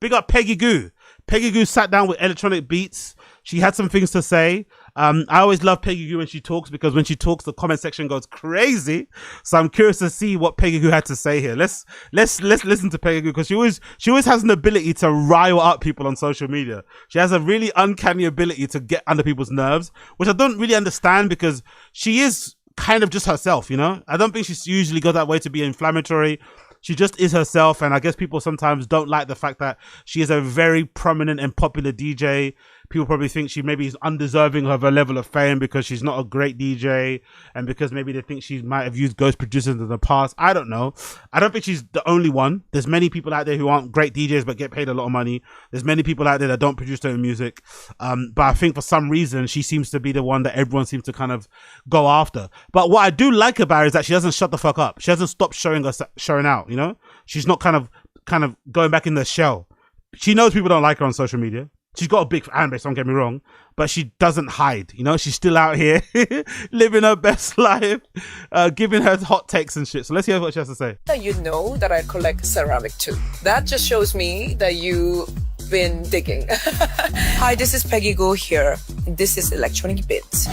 Big up Peggy Gou. Peggy Gou sat down with Electronic Beats. She had some things to say. I always love Peggy Gou when she talks, because when she talks, the comment section goes crazy. So I'm curious to see what Peggy Gou had to say here. Let's listen to Peggy Gou, because she always has an ability to rile up people on social media. She has a really uncanny ability to get under people's nerves, which I don't really understand, because she is kind of just herself, you know? I don't think she's usually got that way to be inflammatory. She just is herself, and I guess people sometimes don't like the fact that she is a very prominent and popular DJ. People probably think she maybe is undeserving of her level of fame because she's not a great DJ, and because maybe they think she might have used ghost producers in the past. I don't know. I don't think she's the only one. There's many people out there who aren't great DJs but get paid a lot of money. There's many people out there that don't produce their own music. But I think for some reason she seems to be the one that everyone seems to kind of go after. But what I do like about her is that she doesn't shut the fuck up. She doesn't stop showing out, you know? She's not kind of going back in the shell. She knows people don't like her on social media. She's got a big fan base, don't get me wrong, but she doesn't hide, you know? She's still out here living her best life, giving her hot takes and shit. So let's hear what she has to say. You know that I collect ceramic too. That just shows me that you've been digging. Hi, this is Peggy Gou here. This is Electronic Beats.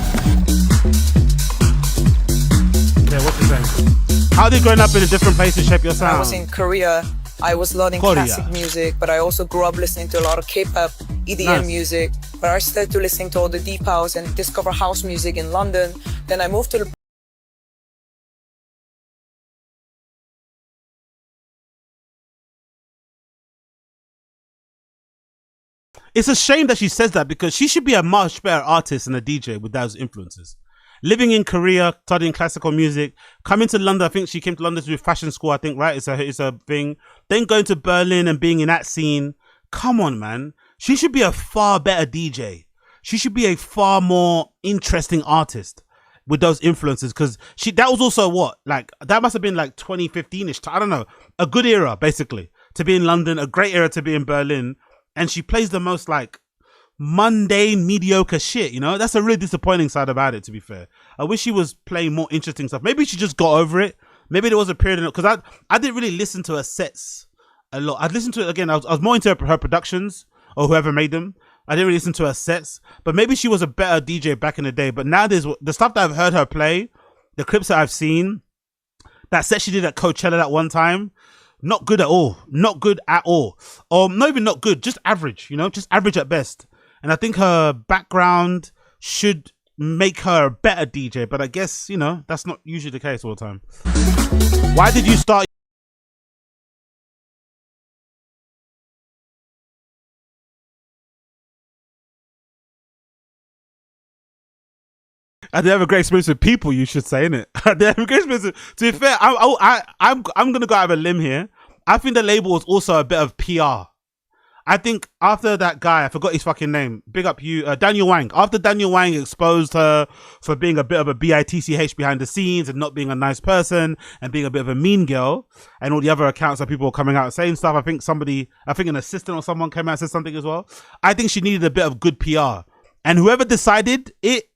Yeah, what you saying? How did growing up in a different place shape your sound? I was in Korea. I was learning classic music, but I also grew up listening to a lot of K-pop, EDM music. But I started to listening to all the deep house and discover house music in London. Then I moved to the... It's a shame that she says that, because she should be a much better artist and a DJ with those influences. Living in Korea, studying classical music, coming to London. I think she came to London to do fashion school, I think, right? It's a thing. Then going to Berlin and being in that scene. Come on, man. She should be a far better DJ. She should be a far more interesting artist with those influences, because that was also what? Like, that must have been like 2015-ish. I don't know. A good era, basically, to be in London, a great era to be in Berlin. And she plays the most like mundane, mediocre shit, you know? That's a really disappointing side about it, to be fair. I wish she was playing more interesting stuff. Maybe she just got over it. Maybe there was a period, because I didn't really listen to her sets a lot. I'd listen to it again. I was more into her productions, or whoever made them. I didn't really listen to her sets, but maybe she was a better DJ back in the day. But now there's the stuff that I've heard her play, the clips that I've seen, that set she did at Coachella that one time, not good at all. Not good at all. Or not even not good, just average, you know, just average at best. And I think her background should make her a better DJ, but I guess, you know, that's not usually the case all the time. Why did you start? I did have a great experience with people, you should say, innit? I did have a great experience. To be fair, I'm going to go out of a limb here. I think the label was also a bit of PR. I think after that guy, I forgot his fucking name, big up you, Daniel Wang. After Daniel Wang exposed her for being a bit of a bitch behind the scenes and not being a nice person and being a bit of a mean girl, and all the other accounts that people were coming out and saying stuff, I think an assistant or someone came out and said something as well. I think she needed a bit of good PR. And whoever decided it,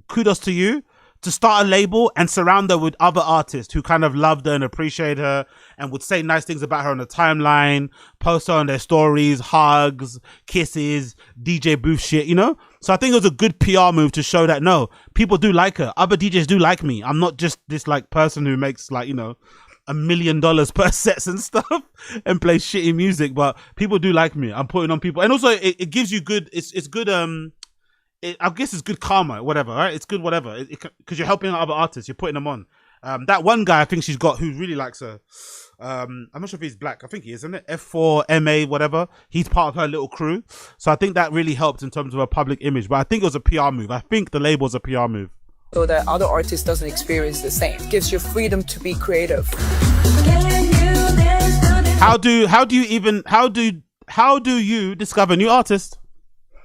kudos to you, to start a label and surround her with other artists who kind of loved her and appreciate her and would say nice things about her on the timeline, post her on their stories, hugs, kisses, DJ booth shit, you know? So I think it was a good PR move to show that, no, people do like her. Other DJs do like me. I'm not just this like person who makes like, you know, $1 million per sets and stuff and plays shitty music, but people do like me. I'm putting on people. And also it gives you good, it's good, I guess it's good karma, whatever, right? It's good, whatever, because you're helping other artists, you're putting them on. That one guy I think she's got who really likes her. I'm not sure if he's black. I think he is, isn't it? F4MA, whatever. He's part of her little crew. So I think that really helped in terms of her public image. But I think it was a PR move. I think the label's a PR move. So that other artists doesn't experience the same. It gives you freedom to be creative. How do you discover new artists?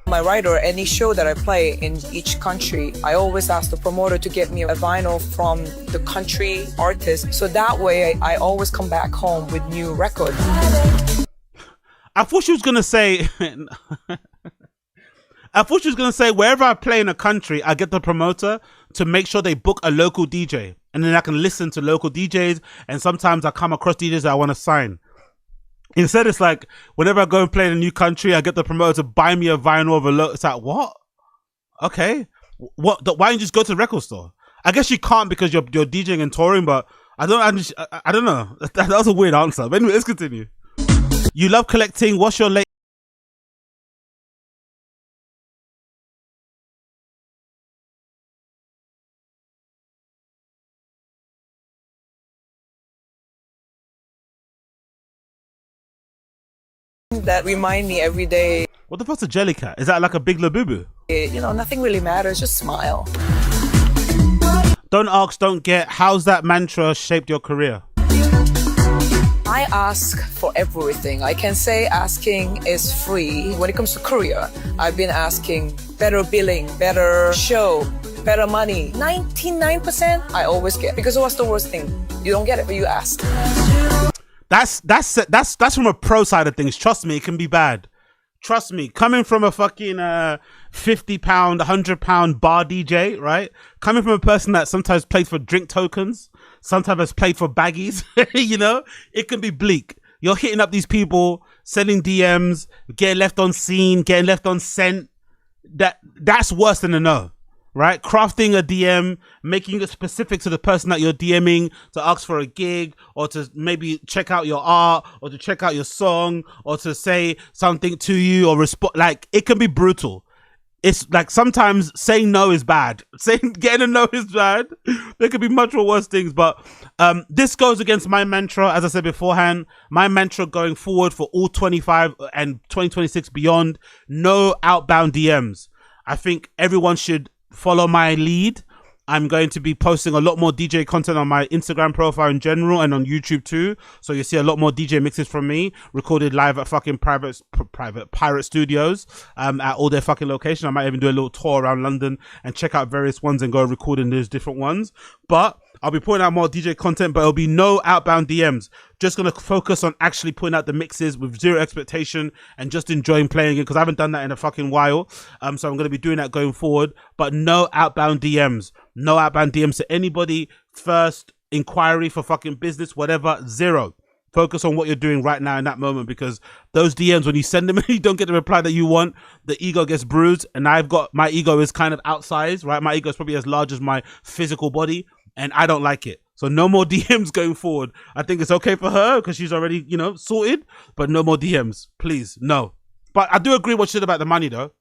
My writer, any show that I play in each country, I always ask the promoter to get me a vinyl from the country artist. So that way I always come back home with new records. I thought she was going to say, wherever I play in a country, I get the promoter to make sure they book a local DJ. And then I can listen to local DJs. And sometimes I come across DJs that I want to sign. Instead, it's like whenever I go and play in a new country, I get the promoter to buy me a vinyl of a look. It's like, what? Okay, what? Why don't you just go to the record store? I guess you can't because you're DJing and touring, but I don't know. That was a weird answer. But anyway, let's continue. You love collecting. What's your latest? That remind me every day, What the fuck's a Jellycat? Is that like a big labubu? you know, nothing really matters, just smile. Don't ask, don't get. How's that mantra shaped your career? I ask for everything. I can say asking is free. When it comes to career, I've been asking better billing, better show, better money. 99% I always get. Because what's the worst thing? You don't get it, but you ask. That's from a pro side of things. Trust me, it can be bad. Trust me, coming from a fucking £50, £100 bar DJ, right? Coming from a person that sometimes plays for drink tokens, sometimes has played for baggies, you know, it can be bleak. You're hitting up these people, sending DMs, getting left on scene, getting left on scent. That's worse than a no. Right? Crafting a DM, making it specific to the person that you're DMing to ask for a gig or to maybe check out your art or to check out your song or to say something to you or respond. Like, it can be brutal. It's like sometimes saying no is bad. Getting a no is bad. There could be much more worse things, but this goes against my mantra. As I said beforehand, my mantra going forward for all 25 and 2026 beyond, no outbound DMs. I think everyone should follow my lead. I'm going to be posting a lot more DJ content on my Instagram profile in general and on YouTube too. So you see a lot more DJ mixes from me recorded live at fucking private pirate studios at all their fucking locations. I might even do a little tour around London and check out various ones and go record in those different ones. But I'll be putting out more DJ content, but it'll be no outbound DMs. Just going to focus on actually putting out the mixes with zero expectation and just enjoying playing it because I haven't done that in a fucking while. So I'm going to be doing that going forward, but no outbound DMs. No outbound DMs to anybody. First inquiry for fucking business, whatever, zero. Focus on what you're doing right now in that moment because those DMs, when you send them and you don't get the reply that you want, the ego gets bruised. And my ego is kind of outsized, right? My ego is probably as large as my physical body. And I don't like it. So no more DMs going forward. I think it's okay for her because she's already, you know, sorted. But no more DMs. Please, no. But I do agree what she said about the money, though.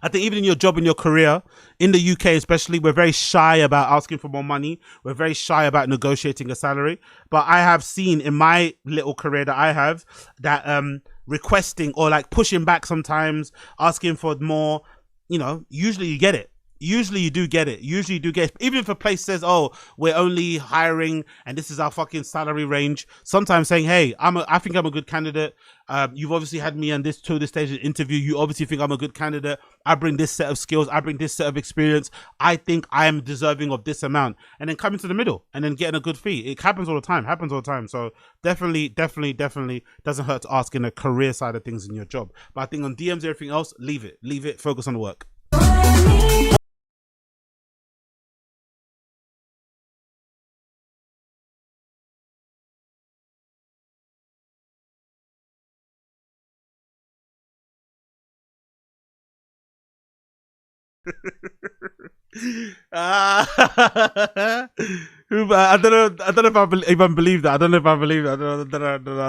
I think even in your job, in your career, in the UK especially, we're very shy about asking for more money. We're very shy about negotiating a salary. But I have seen in my little career that I have that requesting or like pushing back sometimes, asking for more, you know, usually you get it. Usually you do get it. Usually you do get it. Even if a place says, oh, we're only hiring and this is our fucking salary range. Sometimes saying, hey, I think I'm a good candidate. You've obviously had me on this stage of the interview. You obviously think I'm a good candidate. I bring this set of skills. I bring this set of experience. I think I am deserving of this amount. And then coming to the middle and then getting a good fee. It happens all the time. So definitely doesn't hurt to ask in a career side of things in your job. But I think on DMs, everything else, leave it. Focus on the work. I don't know if I even believe that. I don't know if I believe that. I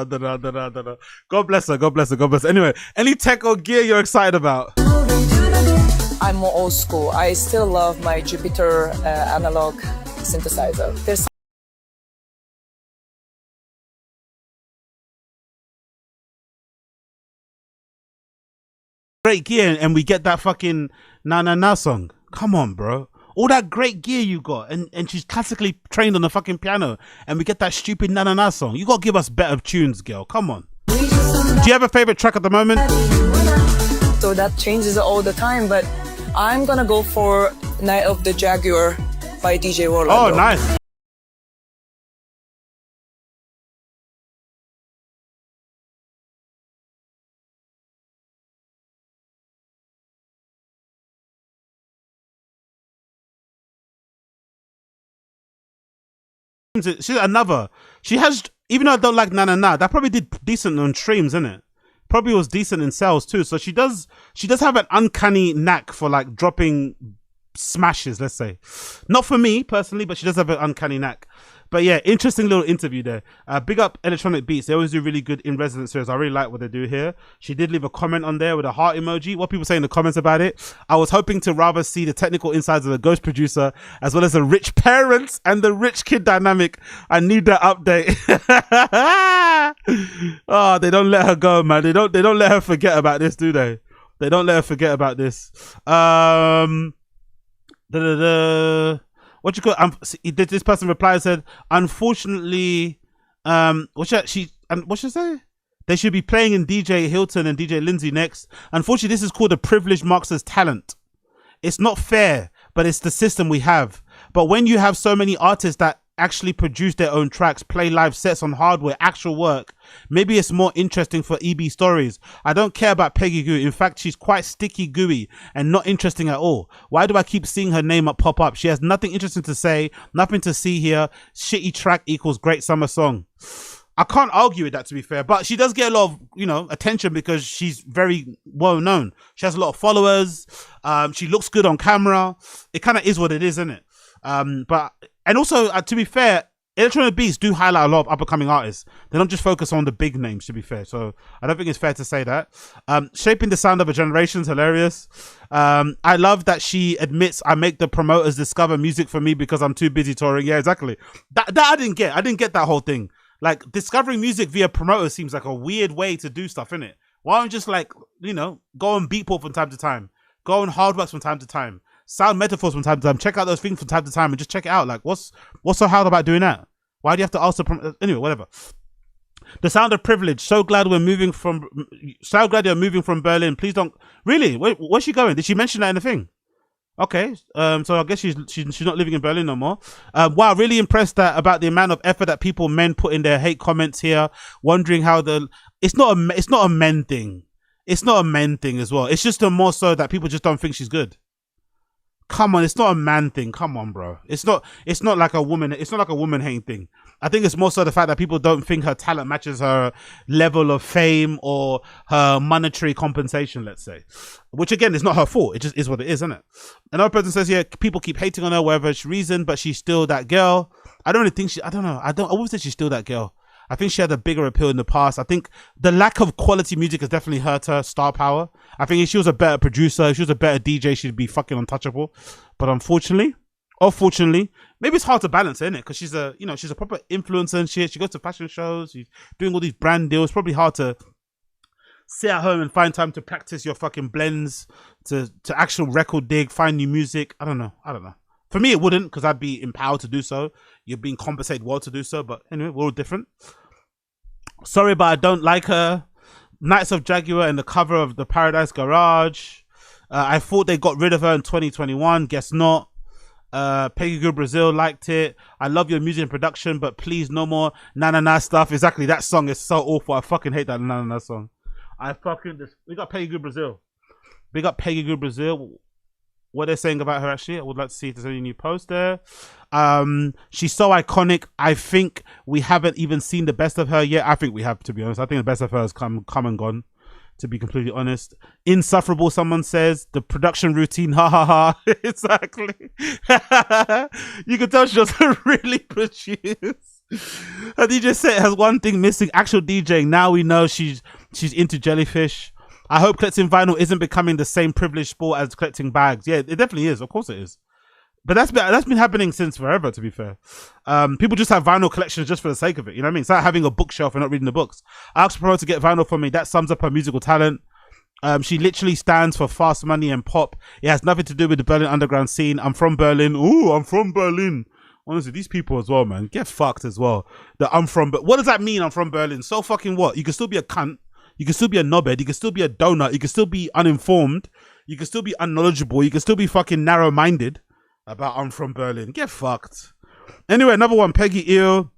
don't know. God bless her. Anyway, any tech or gear you're excited about? I'm more old school. I still love my Jupiter analog synthesizer. There's great gear and we get that fucking na na na song. Come on, bro. All that great gear you got and she's classically trained on the fucking piano and we get that stupid na na na song. You gotta give us better tunes, girl. Come on. Do you have a favorite track at the moment? So that changes all the time, but I'm gonna go for Night of the Jaguar by DJ Rolando. Oh, nice. She's another. She has even though I don't like Na Na Na, that probably did decent on streams, isn't it? Probably was decent in sales too. So she does have an uncanny knack for like dropping smashes, let's say. Not for me personally, but she does have an uncanny knack. But yeah, interesting little interview there. Big up Electronic Beats. They always do really good in resonance series. I really like what they do here. She did leave a comment on there with a heart emoji. What people say in the comments about it? I was hoping to rather see the technical insides of the ghost producer as well as the rich parents and the rich kid dynamic. I need that update. Oh, they don't let her go, man. They don't let her forget about this, do they? They don't let her forget about this. What you call? This person replied and said, unfortunately, what should she say? They should be playing in DJ Hilton and DJ Lindsay next. Unfortunately, this is called a privilege marks as talent. It's not fair, but it's the system we have. But when you have so many artists that actually produce their own tracks, play live sets on hardware, actual work, maybe it's more interesting for EB stories. I don't care about Peggy Gou. In fact, she's quite sticky gooey and not interesting at all. Why do I keep seeing her name pop up? She has nothing interesting to say, nothing to see here. Shitty track equals great summer song. I can't argue with that, to be fair, but she does get a lot of, attention because she's very well known. She has a lot of followers. She looks good on camera. It kind of is what it is, isn't it? And also, to be fair, Electronic Beats do highlight a lot of up-and-coming artists. They don't just focus on the big names, to be fair. So I don't think it's fair to say that. Shaping the sound of a generation is hilarious. I love that she admits I make the promoters discover music for me because I'm too busy touring. Yeah, exactly. That I didn't get. I didn't get that whole thing. Like, discovering music via promoters seems like a weird way to do stuff, innit? Why don't you just, go on Beatport from time to time? Go on Hardworks from time to time? Sound metaphors from time to time. Check out those things from time to time and just check it out. Like, what's so hard about doing that? Why do you have to ask anyway, whatever. The sound of privilege. So glad you're moving from Berlin. Please don't. Really? Where's she going? Did she mention that in the thing? Okay. So I guess she's not living in Berlin no more. Wow, really impressed about the amount of effort that men put in their hate comments here. Wondering how it's not a men thing. It's not a men thing as well. It's just more so that people just don't think she's good. Come on, it's not a man thing. Come on, bro. It's not like a woman. It's not like a woman hating thing. I think it's more so the fact that people don't think her talent matches her level of fame or her monetary compensation, let's say. Which again is not her fault. It just is what it is, isn't it? Another person says, yeah, people keep hating on her, whatever reason, but she's still that girl. I don't really think I don't know. I wouldn't say she's still that girl. I think she had a bigger appeal in the past. I think the lack of quality music has definitely hurt her star power. I think if she was a better producer, if she was a better DJ, she'd be fucking untouchable. But unfortunately, maybe it's hard to balance, isn't it? Because she's a proper influencer and shit. She goes to fashion shows. She's doing all these brand deals. It's probably hard to sit at home and find time to practice your fucking blends, to actual record dig, find new music. I don't know. For me, it wouldn't, because I'd be empowered to do so. You're being compensated well to do so. But anyway, we're all different. Sorry, but I don't like her. Knights of Jaguar and the cover of the Paradise Garage. I thought they got rid of her in 2021. Guess not. Peggy Gou Brazil liked it. I love your music and production, but please no more Na Na Na stuff. Exactly, that song is so awful. I fucking hate that Na Na Na song. We got Peggy Gou Brazil. We got Peggy Gou Brazil. What they're saying about her, actually, I would like to see if there's any new post there. She's so iconic. I think we haven't even seen the best of her yet. I think we have, to be honest. I think the best of her has come and gone, to be completely honest. Insufferable, someone says. The production routine, ha ha ha. Exactly. You can tell she doesn't really produce. Her DJ set has one thing missing: actual DJing. Now we know she's into jellyfish. I hope collecting vinyl isn't becoming the same privileged sport as collecting bags. Yeah, it definitely is. Of course it is. But that's been happening since forever, to be fair. People just have vinyl collections just for the sake of it. You know what I mean? It's like having a bookshelf and not reading the books. I asked Pro to get vinyl for me. That sums up her musical talent. She literally stands for fast money and pop. It has nothing to do with the Berlin underground scene. I'm from Berlin. Ooh, I'm from Berlin. Honestly, these people as well, man. Get fucked as well. But what does that mean, I'm from Berlin? So fucking what? You can still be a cunt. You can still be a knobhead. You can still be a donut. You can still be uninformed. You can still be unknowledgeable. You can still be fucking narrow-minded about I'm from Berlin. Get fucked. Anyway, another one. Peggy Gou.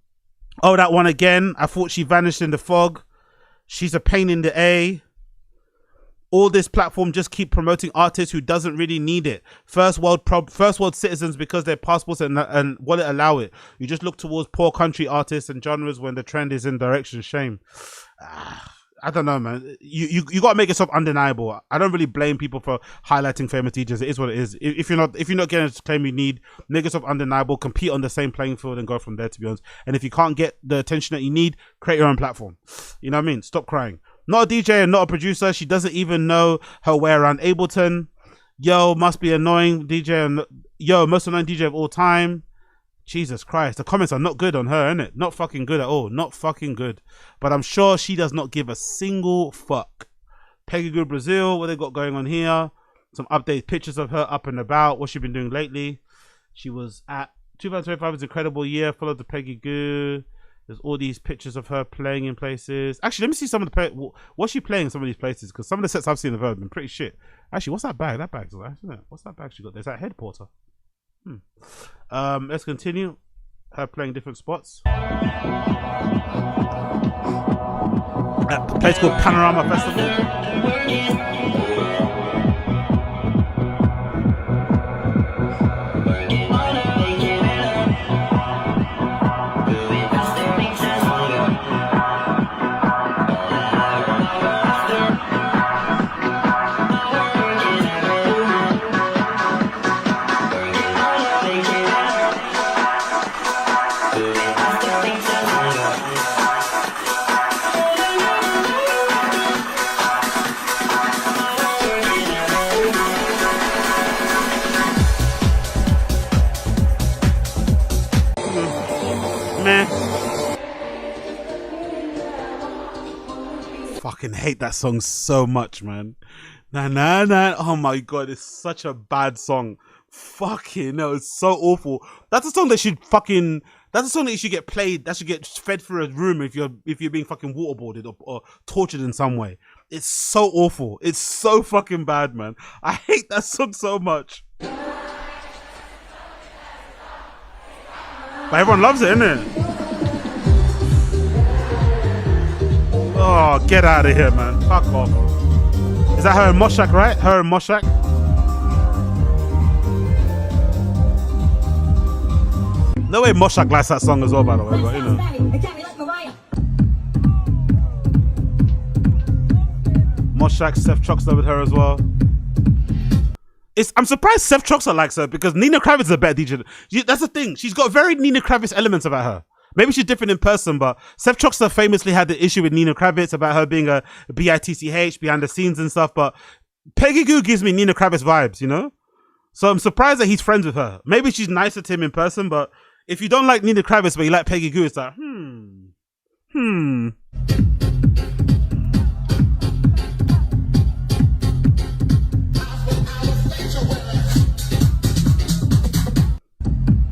Oh, that one again. I thought she vanished in the fog. She's a pain in the A. All this platform just keep promoting artists who doesn't really need it. First world citizens because their passports and wallet allow it. You just look towards poor country artists and genres when the trend is in direction. Shame. I don't know, man. You got to make yourself undeniable. I don't really blame people for highlighting famous DJs. It is what it is. If you're not getting a claim you need, make yourself undeniable. Compete on the same playing field and go from there. To be honest, and if you can't get the attention that you need, create your own platform. You know what I mean? Stop crying. Not a DJ and not a producer. She doesn't even know her way around Ableton. Yo, must be annoying DJ. And yo, most annoying DJ of all time. Jesus Christ. The comments are not good on her, innit? Not fucking good at all. Not fucking good. But I'm sure she does not give a single fuck. Peggy Gou Brazil. What they got going on here? Some updated pictures of her up and about. What she been doing lately. She was at 2025 was an incredible year. Followed the Peggy Gou. There's all these pictures of her playing in places. Actually, let me see some of the what's she playing in some of these places, because some of the sets I've seen of her have been pretty shit. Actually, what's that bag? That bag's nice, isn't it? What's that bag she got? There's that head porter. Let's continue. Her playing different spots. At a place called Panorama Festival. Fucking hate that song so much, man. Nah. Oh my god, it's such a bad song. Fucking no, it's so awful. That's a song that should fucking. That's a song that you should get played. That should get fed through a room if you're being fucking waterboarded or tortured in some way. It's so awful. It's so fucking bad, man. I hate that song so much. But everyone loves it, innit? Oh, get out of here, man. Fuck off. Is that her and Moshak, right? Her and Moshak? No way Moshak likes that song as well, by the way, but you know. Moshak, Seth Troxler with her as well. I'm surprised Seth Troxler likes her, because Nina Kravitz is a better DJ. That's the thing. She's got very Nina Kravitz elements about her. Maybe she's different in person, but Seth Troxler famously had the issue with Nina Kravitz about her being a bitch behind the scenes and stuff. But Peggy Gou gives me Nina Kravitz vibes, you know? So I'm surprised that he's friends with her. Maybe she's nicer to him in person, but if you don't like Nina Kravitz but you like Peggy Gou, it's like,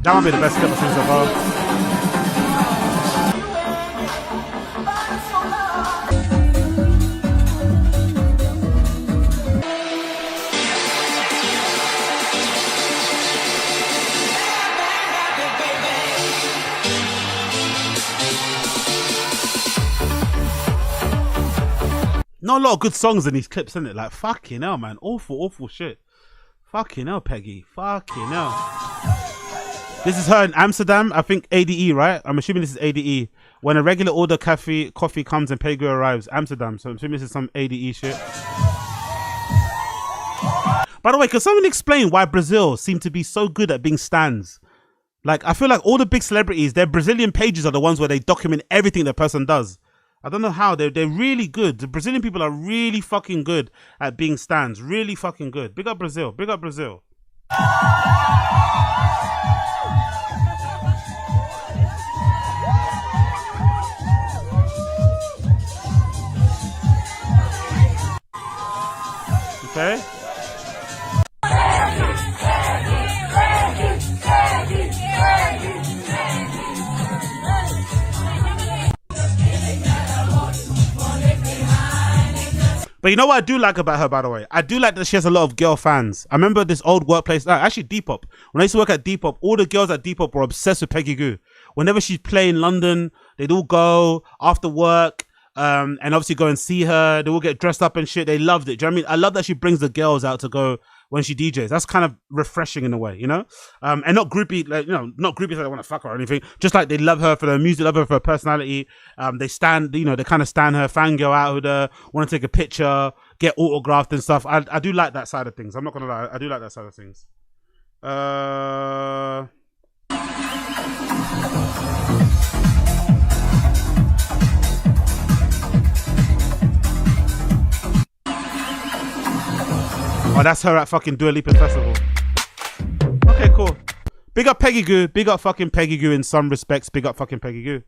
That might be the best clip I've seen so far. Not a lot of good songs in these clips, isn't it? Like, fucking hell, man. Awful shit. Fucking hell, Peggy. Fucking hell. This is her in Amsterdam. I think ADE, right? I'm assuming this is ADE. When a regular order coffee comes and Peggy arrives. Amsterdam. So I'm assuming this is some ADE shit. By the way, can someone explain why Brazil seem to be so good at being stans? Like, I feel like all the big celebrities, their Brazilian pages are the ones where they document everything the person does. I don't know how. They're really good. The Brazilian people are really fucking good at being stans. Really fucking good. Big up Brazil. Big up Brazil. Okay. But you know what I do like about her, by the way? I do like that she has a lot of girl fans. I remember this old workplace, actually Depop. When I used to work at Depop, all the girls at Depop were obsessed with Peggy Gou. Whenever she'd play in London, they'd all go after work. and obviously go and see her. They all get dressed up and shit. They loved it. Do you know what I mean? I love that she brings the girls out to go when she DJs. That's kind of refreshing in a way, you know? And not groupie, like, you know, not groupies that they want to fuck her or anything. Just like they love her for her music, love her for her personality. They stand, you know, they kind of stand her, fangirl out with her, want to take a picture, get autographed and stuff. I do like that side of things. I'm not going to lie. I do like that side of things. Oh, that's her at fucking Dua Lipa Festival. Okay, cool. Big up Peggy Gou. Big up fucking Peggy Gou in some respects. Big up fucking Peggy Gou.